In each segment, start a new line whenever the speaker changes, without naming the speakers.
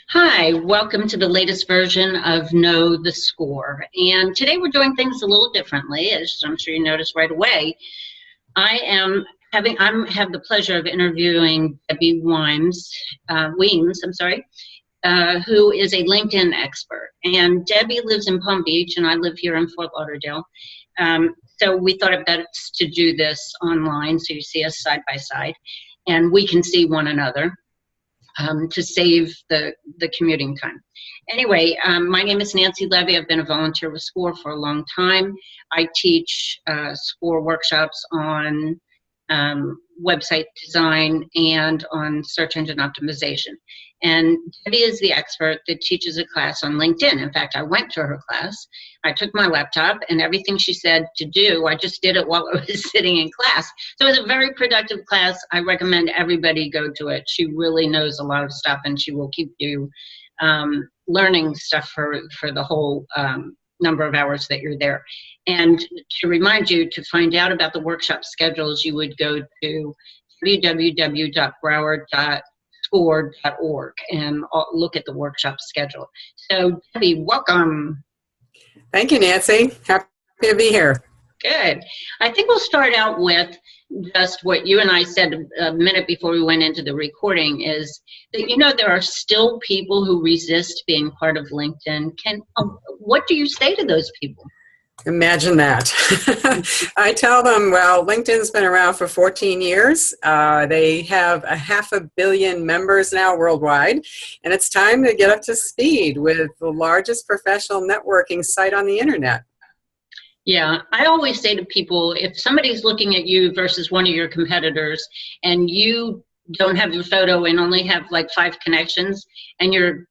Hi, welcome to the latest version of Know the Score. And today we're doing things a little differently, as I'm sure you noticed right away. I have the pleasure of interviewing Debbie Weems, who is a LinkedIn expert. And Debbie lives in Palm Beach, and I live here in Fort Lauderdale. So we thought it best to do this online, so you see us side by side, and we can see one another. To save the commuting time. Anyway, my name is Nancy Levy. I've been a volunteer with SCORE for a long time. I teach SCORE workshops on website design and on search engine optimization. And Debbie is the expert that teaches a class on LinkedIn. In fact, I went to her class. I took my laptop, and everything she said to do, I just did it while I was sitting in class. So it was a very productive class. I recommend everybody go to it. She really knows a lot of stuff, and she will keep you learning stuff for the whole number of hours that you're there. And to remind you, to find out about the workshop schedules, you would go to www.broward.score.org and look at the workshop schedule. So Debbie, welcome.
Thank you, Nancy. Happy to be here.
Good. I think we'll start out with just what you and I said a minute before we went into the recording, is that, there are still people who resist being part of LinkedIn. What do you say to those people?
Imagine that. I tell them, well, LinkedIn's been around for 14 years. They have 500 million members now worldwide, and it's time to get up to speed with the largest professional networking site on the internet.
Yeah, I always say to people, if somebody's looking at you versus one of your competitors and you don't have your photo and only have like 5 connections, and your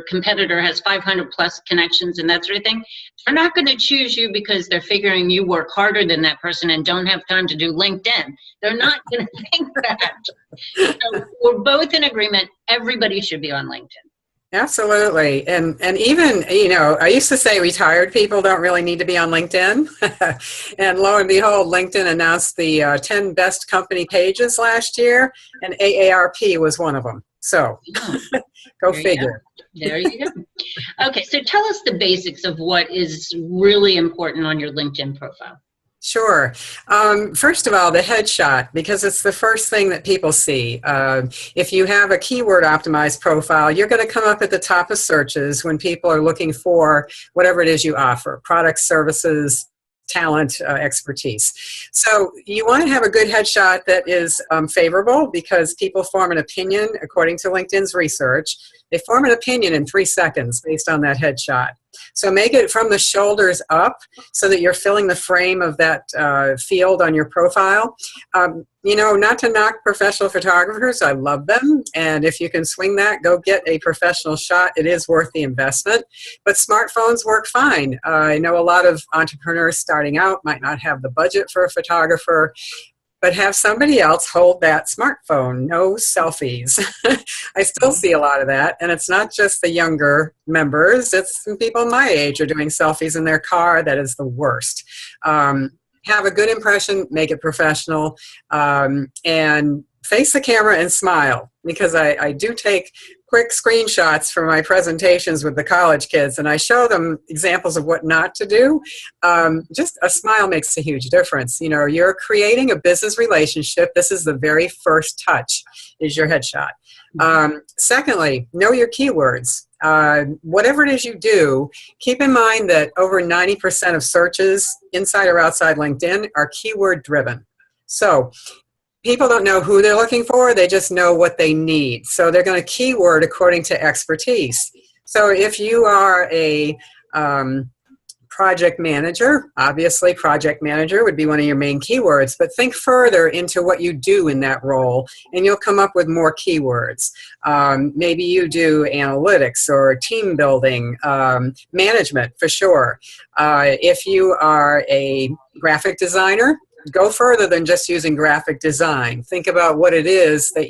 competitor has 500 plus connections and that sort of thing, they're not going to choose you because they're figuring you work harder than that person and don't have time to do LinkedIn. They're not going to think that. So we're both in agreement. Everybody should be on LinkedIn.
Absolutely. And even, I used to say retired people don't really need to be on LinkedIn. And lo and behold, LinkedIn announced the 10 best company pages last year, and AARP was one of them. So go figure.
There you go. Okay, so tell us the basics of what is really important on your LinkedIn profile.
Sure. First of all, the headshot, because it's the first thing that people see. If you have a keyword optimized profile, you're going to come up at the top of searches when people are looking for whatever it is you offer: products, services, talent, expertise. So you want to have a good headshot that is favorable, because people form an opinion. According to LinkedIn's research, they form an opinion in 3 seconds based on that headshot. So make it from the shoulders up so that you're filling the frame of that field on your profile. Not to knock professional photographers, I love them. And if you can swing that, go get a professional shot. It is worth the investment. But smartphones work fine. I know a lot of entrepreneurs starting out might not have the budget for a photographer, but have somebody else hold that smartphone. No selfies. I still see a lot of that, and it's not just the younger members. It's people my age are doing selfies in their car. That is the worst. Have a good impression, make it professional, and face the camera and smile, because I do take quick screenshots for my presentations with the college kids, and I show them examples of what not to do. Just a smile makes a huge difference. You're creating a business relationship. This is the very first touch, is your headshot. Secondly, know your keywords. Whatever it is you do, keep in mind that over 90% of searches inside or outside LinkedIn are keyword driven. So people don't know who they're looking for, they just know what they need. So they're going to keyword according to expertise. So if you are a project manager, obviously project manager would be one of your main keywords, but think further into what you do in that role and you'll come up with more keywords. Maybe you do analytics or team building, management for sure. If you are a graphic designer, go further than just using graphic design. Think about what it is that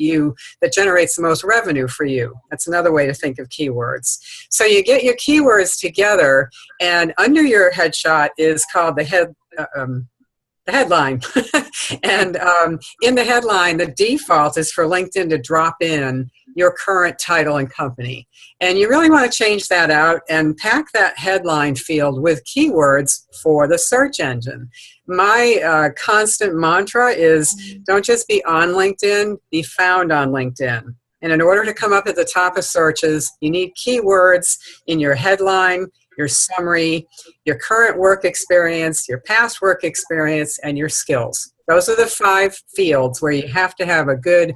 generates the most revenue for you. That's another way to think of keywords. So you get your keywords together, and under your headshot is called the the headline. And in the headline, the default is for LinkedIn to drop in your current title and company. And you really want to change that out and pack that headline field with keywords for the search engine. My constant mantra is don't just be on LinkedIn, be found on LinkedIn. And in order to come up at the top of searches, you need keywords in your headline, your summary, your current work experience, your past work experience, and your skills. Those are the 5 fields where you have to have a good,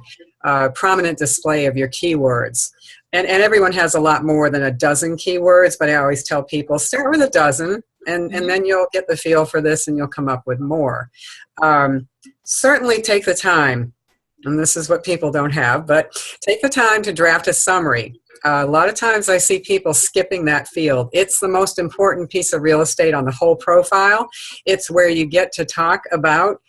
prominent display of your keywords. And everyone has a lot more than a dozen keywords, but I always tell people start with a dozen, and then you'll get the feel for this and you'll come up with more. Certainly take the time, and this is what people don't have, but take the time to draft a summary. A lot of times I see people skipping that field. It's the most important piece of real estate on the whole profile. It's where you get to talk about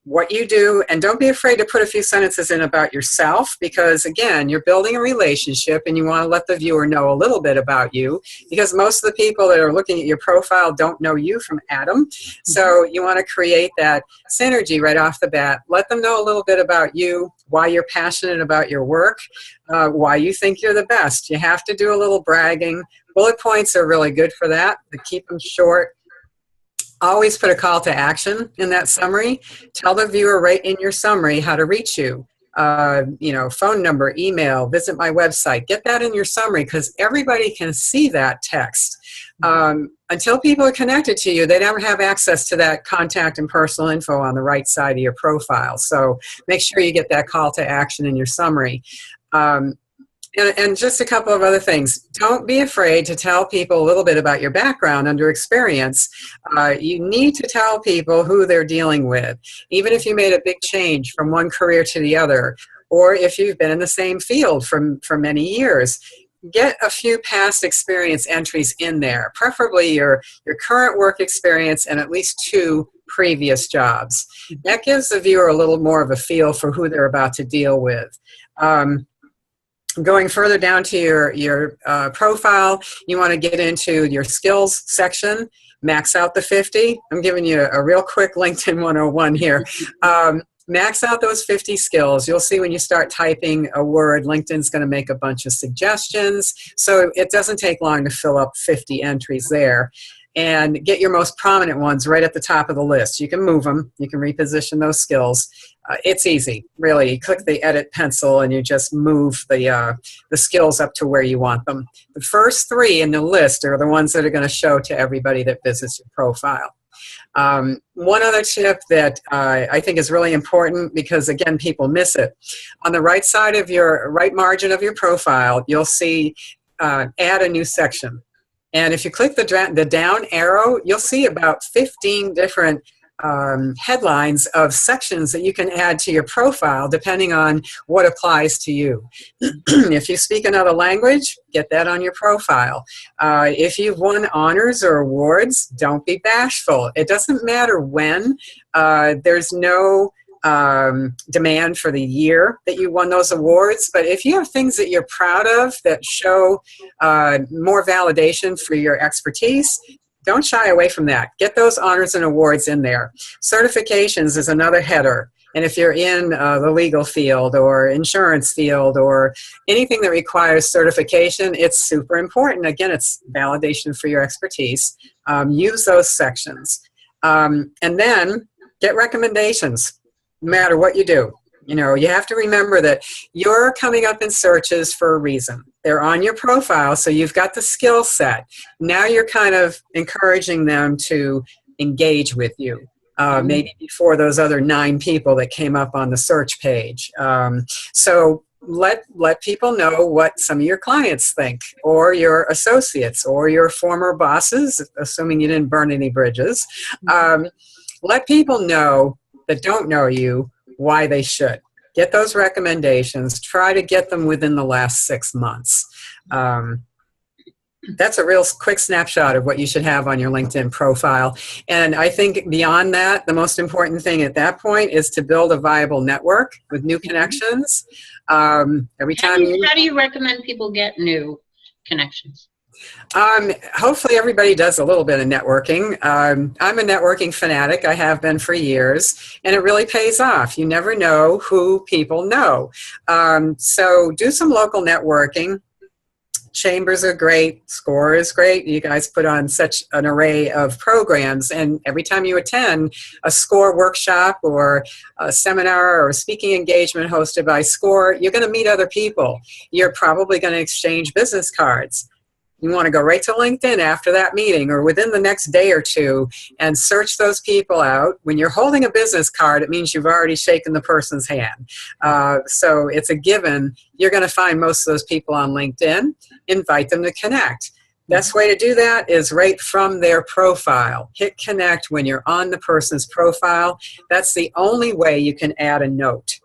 what you do, and don't be afraid to put a few sentences in about yourself, because again, you're building a relationship and you want to let the viewer know a little bit about you, because most of the people that are looking at your profile don't know you from Adam. So you want to create that synergy right off the bat. Let them know a little bit about you, why you're passionate about your work, why you think you're the best. You have to do a little bragging. Bullet points are really good for that, but keep them short. Always put a call to action in that summary. Tell the viewer right in your summary how to reach you. Phone number, email, visit my website. Get that in your summary, because everybody can see that text. Until people are connected to you, they never have access to that contact and personal info on the right side of your profile. So make sure you get that call to action in your summary. And just a couple of other things. Don't be afraid to tell people a little bit about your background under experience. You need to tell people who they're dealing with, even if you made a big change from one career to the other, or if you've been in the same field for many years. Get a few past experience entries in there, preferably your current work experience and at least 2 previous jobs. That gives the viewer a little more of a feel for who they're about to deal with. Going further down to your profile, you want to get into your skills section, max out the 50. I'm giving you a real quick LinkedIn 101 here. Max out those 50 skills. You'll see when you start typing a word, LinkedIn's going to make a bunch of suggestions. So it doesn't take long to fill up 50 entries there. And get your most prominent ones right at the top of the list. You can move them. You can reposition those skills. It's easy, really. You click the edit pencil and you just move the skills up to where you want them. The first 3 in the list are the ones that are going to show to everybody that visits your profile. One other tip that I think is really important, because again, people miss it. On the right side of your right margin of your profile, you'll see add a new section. And if you click the down arrow, you'll see about 15 different headlines of sections that you can add to your profile depending on what applies to you. If you speak another language, get that on your profile. If you've won honors or awards, don't be bashful. It doesn't matter when. There's no demand for the year that you won those awards, but if you have things that you're proud of that show more validation for your expertise, don't shy away from that. Get those honors and awards in there. Certifications is another header. And if you're in the legal field or insurance field or anything that requires certification, it's super important. Again, it's validation for your expertise. Use those sections. And then get recommendations, no matter what you do. You know, you have to remember that you're coming up in searches for a reason. They're on your profile, so you've got the skill set. Now you're kind of encouraging them to engage with you, maybe before those other 9 people that came up on the search page. So let people know what some of your clients think, or your associates, or your former bosses, assuming you didn't burn any bridges. Let people know that don't know you why they should. Get those recommendations. Try to get them within the last 6 months. That's a real quick snapshot of what you should have on your LinkedIn profile. And I think beyond that, the most important thing at that point is to build a viable network with new connections. How do
you recommend people get new connections?
Hopefully everybody does a little bit of networking. I'm a networking fanatic. I have been for years, and it really pays off. You never know who people know. So do some local networking. Chambers are great. SCORE is great. You guys put on such an array of programs, and every time you attend a SCORE workshop or a seminar or a speaking engagement hosted by SCORE, you're going to meet other people. You're probably going to exchange business cards. You want to go right to LinkedIn after that meeting or within the next day or two and search those people out. When you're holding a business card, it means you've already shaken the person's hand. So it's a given. You're going to find most of those people on LinkedIn. Invite them to connect. Best way to do that is right from their profile. Hit connect when you're on the person's profile. That's the only way you can add a note.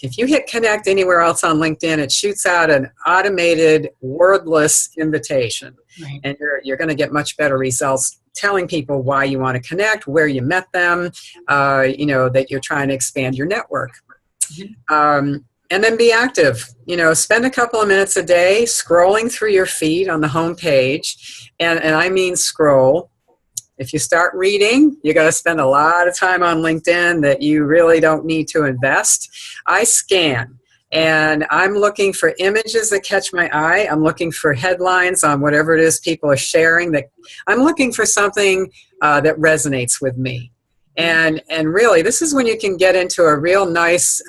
If you hit connect anywhere else on LinkedIn, it shoots out an automated, wordless invitation. Right. And you're going to get much better results telling people why you want to connect, where you met them, that you're trying to expand your network. Mm-hmm. And then be active. Spend a couple of minutes a day scrolling through your feed on the home page. And I mean scroll. If you start reading, you're going to spend a lot of time on LinkedIn that you really don't need to invest. I scan, and I'm looking for images that catch my eye. I'm looking for headlines on whatever it is people are sharing. I'm looking for something that resonates with me. And really, this is when you can get into a real nice,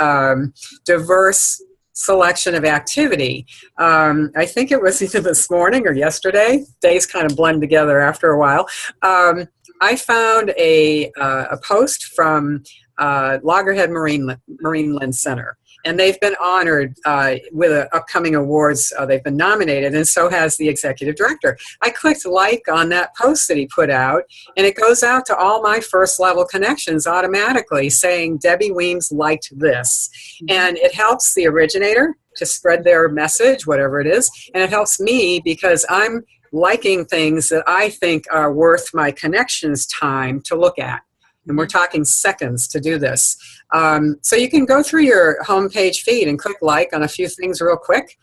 diverse selection of activity. I think it was either this morning or yesterday. Days kind of blend together after a while. I found a post from Loggerhead Marineland Center, and they've been honored with upcoming awards. They've been nominated, and so has the executive director. I clicked like on that post that he put out, and it goes out to all my first level connections automatically saying Debbie Weems liked this. And it helps the originator to spread their message, whatever it is, and it helps me because I'm liking things that I think are worth my connections time to look at. And we're talking seconds to do this. So you can go through your homepage feed and click like on a few things real quick.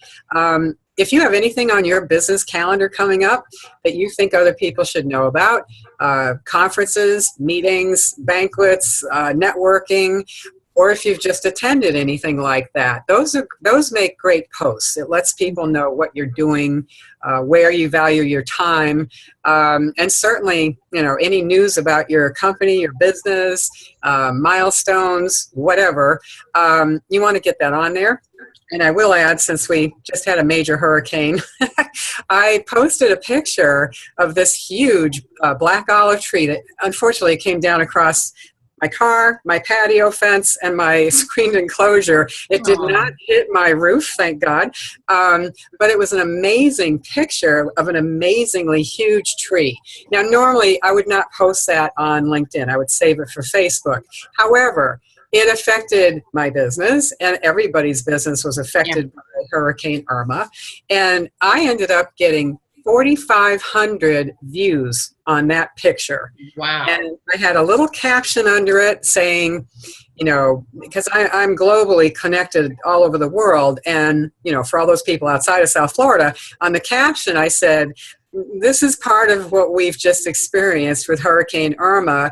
If you have anything on your business calendar coming up that you think other people should know about, conferences, meetings, banquets, networking, or if you've just attended anything like that, those make great posts. It lets people know what you're doing, where you value your time, and certainly, any news about your company, your business, milestones, whatever, you want to get that on there. And I will add, since we just had a major hurricane, I posted a picture of this huge black olive tree that unfortunately came down across my car, my patio fence, and my screened enclosure. It did not hit my roof, thank God. But it was an amazing picture of an amazingly huge tree. Now, normally I would not post that on LinkedIn. I would save it for Facebook. However, it affected my business, and everybody's business was affected by Hurricane Irma. And I ended up getting 4,500 views on that picture. Wow. And I had a little caption under it saying, because I'm globally connected all over the world, and, for all those people outside of South Florida, on the caption I said, this is part of what we've just experienced with Hurricane Irma.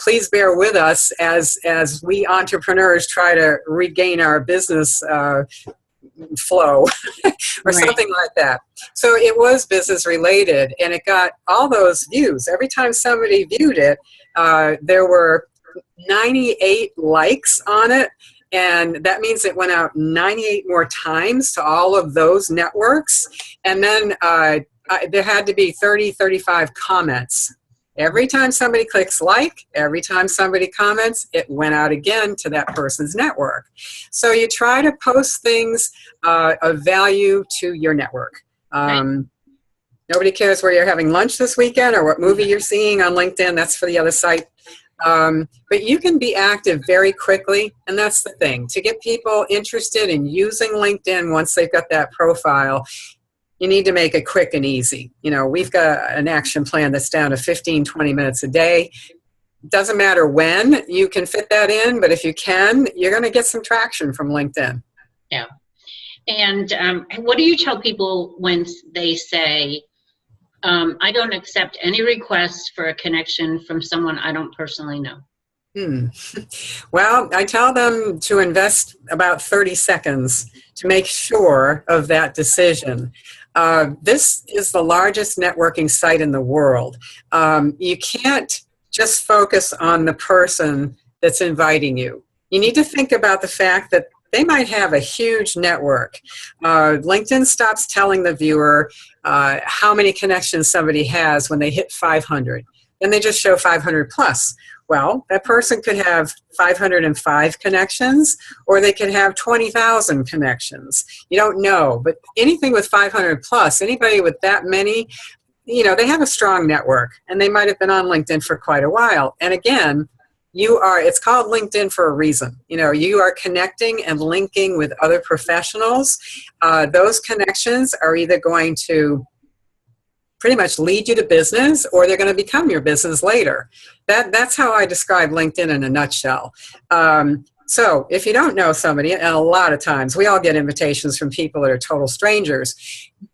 Please bear with us as we entrepreneurs try to regain our business flow or something like that. So it was business related, and it got all those views. Every time somebody viewed it, there were 98 likes on it, and that means it went out 98 more times to all of those networks. And then there had to be 35 comments. Every time somebody clicks like, every time somebody comments, it went out again to that person's network. So you try to post things of value to your network. Nobody cares where you're having lunch this weekend or what movie you're seeing on LinkedIn. That's for the other site. But you can be active very quickly, and that's the thing. To get people interested in using LinkedIn once they've got that profile, you need to make it quick and easy. We've got an action plan that's down to 15, 20 minutes a day. Doesn't matter when you can fit that in, but if you can, you're going to get some traction from LinkedIn.
Yeah. And what do you tell people when they say, I don't accept any requests for a connection from someone I don't personally know?
Well, I tell them to invest about 30 seconds to make sure of that decision. This is the largest networking site in the world. You can't just focus on the person that's inviting you. You need to think about the fact that they might have a huge network. LinkedIn stops telling the viewer how many connections somebody has when they hit 500. Then they just show 500 plus. Well, that person could have 505 connections, or they could have 20,000 connections. You don't know, but anything with 500 plus, anybody with that many, they have a strong network, and they might have been on LinkedIn for quite a while. And again, it's called LinkedIn for a reason. You are connecting and linking with other professionals. Those connections are either going to pretty much lead you to business, or they're going to become your business later. That's how I describe LinkedIn in a nutshell. So if you don't know somebody, and a lot of times we all get invitations from people that are total strangers,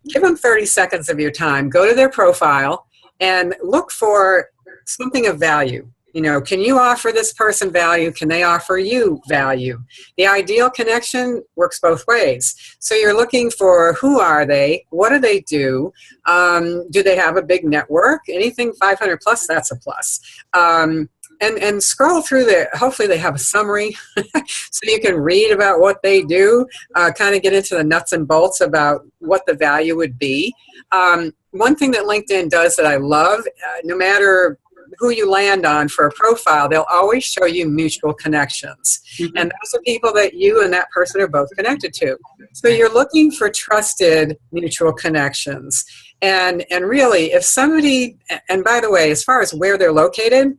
give them 30 seconds of your time, go to their profile, and look for something of value. Can you offer this person value? Can they offer you value? The ideal connection works both ways. So you're looking for, who are they? What do they do? Do they have a big network? Anything 500 plus, that's a plus. And scroll through hopefully they have a summary so you can read about what they do, kind of get into the nuts and bolts about what the value would be. One thing that LinkedIn does that I love, no matter who you land on for a profile, they'll always show you mutual connections. Mm-hmm. And those are people that you and that person are both connected to. So you're looking for trusted mutual connections. And really, if somebody, and by the way, as far as where they're located,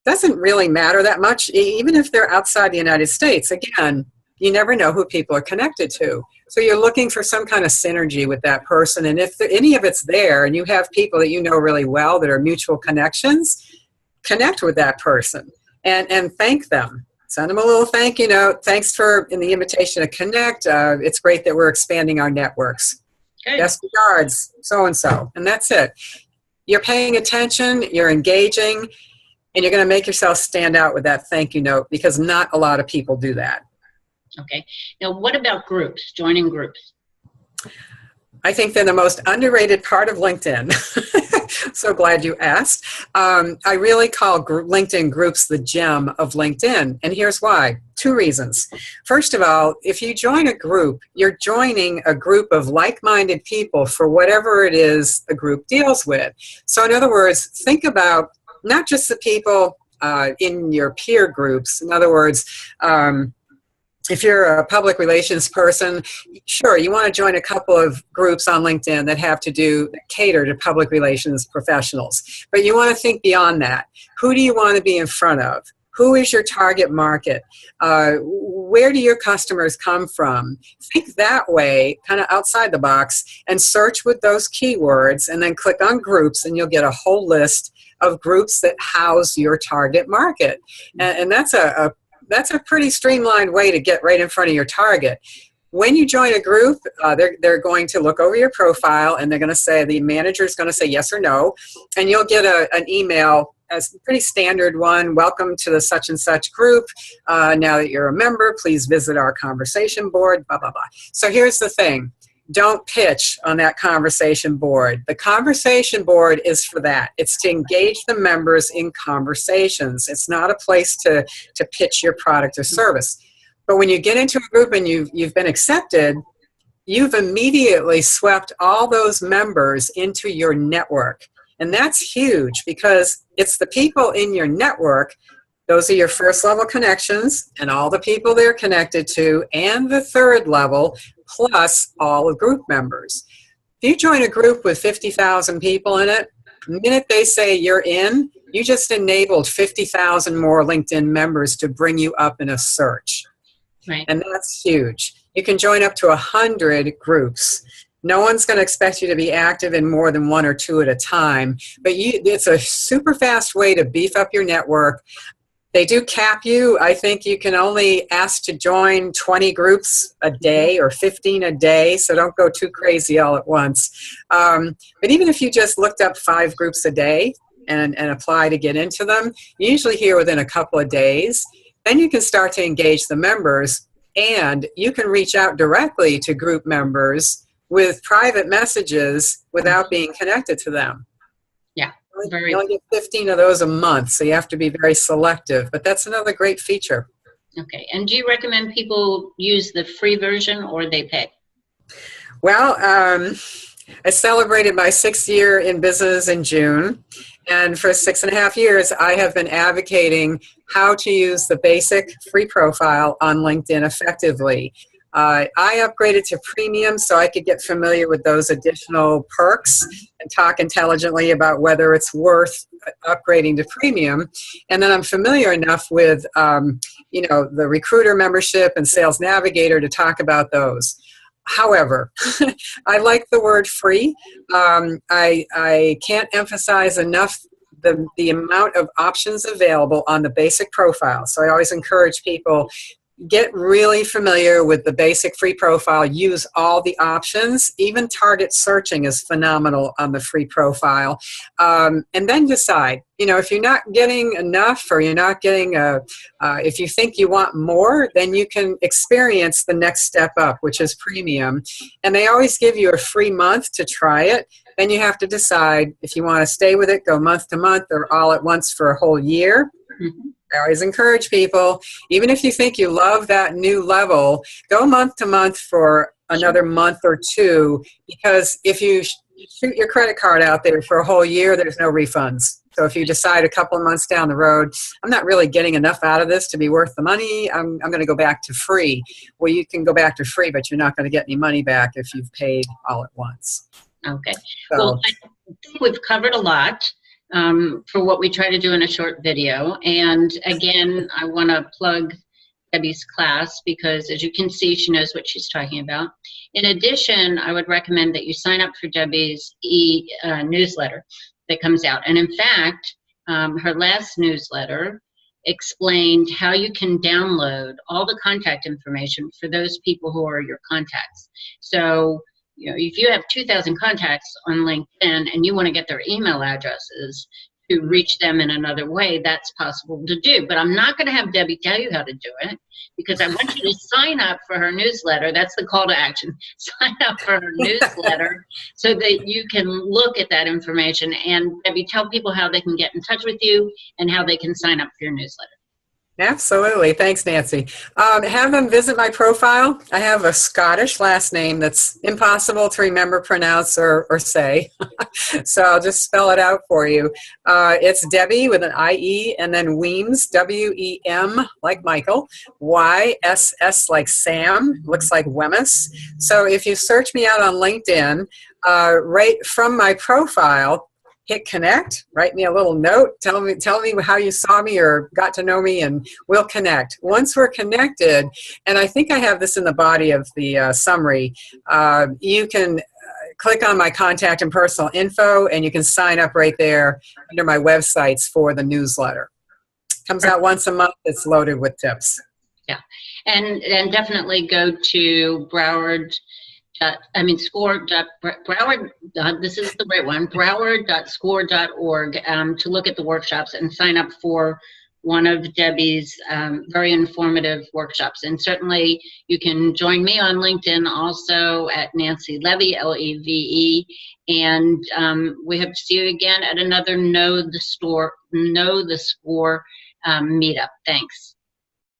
doesn't really matter that much, even if they're outside the United States. Again, you never know who people are connected to. So you're looking for some kind of synergy with that person. And if any of it's there and you have people that you know really well that are mutual connections, connect with that person and thank them. Send them a little thank you note. Thanks for the invitation to connect. It's great that we're expanding our networks. Okay. Best regards, so-and-so. And that's it. You're paying attention, you're engaging, and you're going to make yourself stand out with that thank you note, because not a lot of people do that.
Okay. Now, what about groups, joining groups?
I think they're the most underrated part of LinkedIn. So glad you asked. I really call LinkedIn groups the gem of LinkedIn. And here's why. 2 reasons. First of all, if you join a group, you're joining a group of like-minded people for whatever it is the group deals with. So in other words, think about not just the people in your peer groups. In other words, if you're a public relations person, sure, you want to join a couple of groups on LinkedIn that cater to public relations professionals. But you want to think beyond that. Who do you want to be in front of? Who is your target market? Where do your customers come from? Think that way, kind of outside the box, and search with those keywords, and then click on groups, and you'll get a whole list of groups that house your target market. And that's a pretty streamlined way to get right in front of your target. When you join a group, they're going to look over your profile, and they're going to say, the manager is going to say yes or no, and you'll get an email, a pretty standard one: welcome to the such and such group. Now that you're a member, please visit our conversation board, blah, blah, blah. So here's the thing. Don't pitch on that conversation board. The conversation board is for that. It's to engage the members in conversations. It's not a place to pitch your product or service. But when you get into a group and you've been accepted, you've immediately swept all those members into your network. And that's huge, because it's the people in your network. Those are your first level connections and all the people they're connected to, and the third level, plus all the group members. If you join a group with 50,000 people in it, the minute they say you're in, you just enabled 50,000 more LinkedIn members to bring you up in a search. Right. And that's huge. You can join up to 100 groups. No one's going to expect you to be active in more than 1 or 2 at a time, but it's a super fast way to beef up your network. They do cap you. I think you can only ask to join 20 groups a day or 15 a day, so don't go too crazy all at once. But even if you just looked up 5 groups a day and apply to get into them, you usually hear within a couple of days. Then you can start to engage the members, and you can reach out directly to group members with private messages without being connected to them.
Yeah.
You only get 15 of those a month, so you have to be very selective, but that's another great feature.
Okay, and do you recommend people use the free version or they pay?
Well, I celebrated my 6th year in business in June, and for 6.5 years, I have been advocating how to use the basic free profile on LinkedIn effectively. I upgraded to premium so I could get familiar with those additional perks and talk intelligently about whether it's worth upgrading to premium. And then I'm familiar enough with, the recruiter membership and sales navigator to talk about those. However, I like the word free. I can't emphasize enough the amount of options available on the basic profile. So I always encourage people, get really familiar with the basic free profile, use all the options. Even target searching is phenomenal on the free profile. And then decide, if you're not getting enough or you're not getting if you think you want more, then you can experience the next step up, which is premium. And they always give you a free month to try it. Then you have to decide if you want to stay with it, go month to month, or all at once for a whole year. Mm-hmm. I always encourage people, even if you think you love that new level, go month to month for another month or 2, because if you shoot your credit card out there for a whole year, there's no refunds. So if you decide a couple of months down the road, I'm not really getting enough out of this to be worth the money, I'm going to go back to free. Well, you can go back to free, but you're not going to get any money back if you've paid all at once.
Okay.
So,
well, I think we've covered a lot for what we try to do in a short video. And again, I want to plug Debbie's class because, as you can see, she knows what she's talking about. In addition, I would recommend that you sign up for Debbie's newsletter that comes out. And in fact, her last newsletter explained how you can download all the contact information for those people who are your contacts. So, if you have 2,000 contacts on LinkedIn and you want to get their email addresses to reach them in another way, that's possible to do. But I'm not going to have Debbie tell you how to do it, because I want you to sign up for her newsletter. That's the call to action. Sign up for her newsletter so that you can look at that information. And Debbie, tell people how they can get in touch with you and how they can sign up for your newsletter.
Absolutely. Thanks, Nancy. Have them visit my profile. I have a Scottish last name that's impossible to remember, pronounce, or say. So I'll just spell it out for you. It's Debbie with an I-E, and then Weems, W-E-M, like Michael, Y-S-S like Sam, looks like Wemyss. So if you search me out on LinkedIn, right from my profile, hit connect, write me a little note, tell me how you saw me or got to know me, and we'll connect. Once we're connected, and I think I have this in the body of the summary, you can click on my contact and personal info, and you can sign up right there under my websites for the newsletter. Comes out once a month. It's loaded with tips.
Yeah, and definitely go to Broward. Broward, this is the right one, broward.score.org to look at the workshops and sign up for one of Debbie's very informative workshops. And certainly you can join me on LinkedIn also at Nancy Levy, L-E-V-E. And we hope to see you again at another Know the Score meetup. Thanks.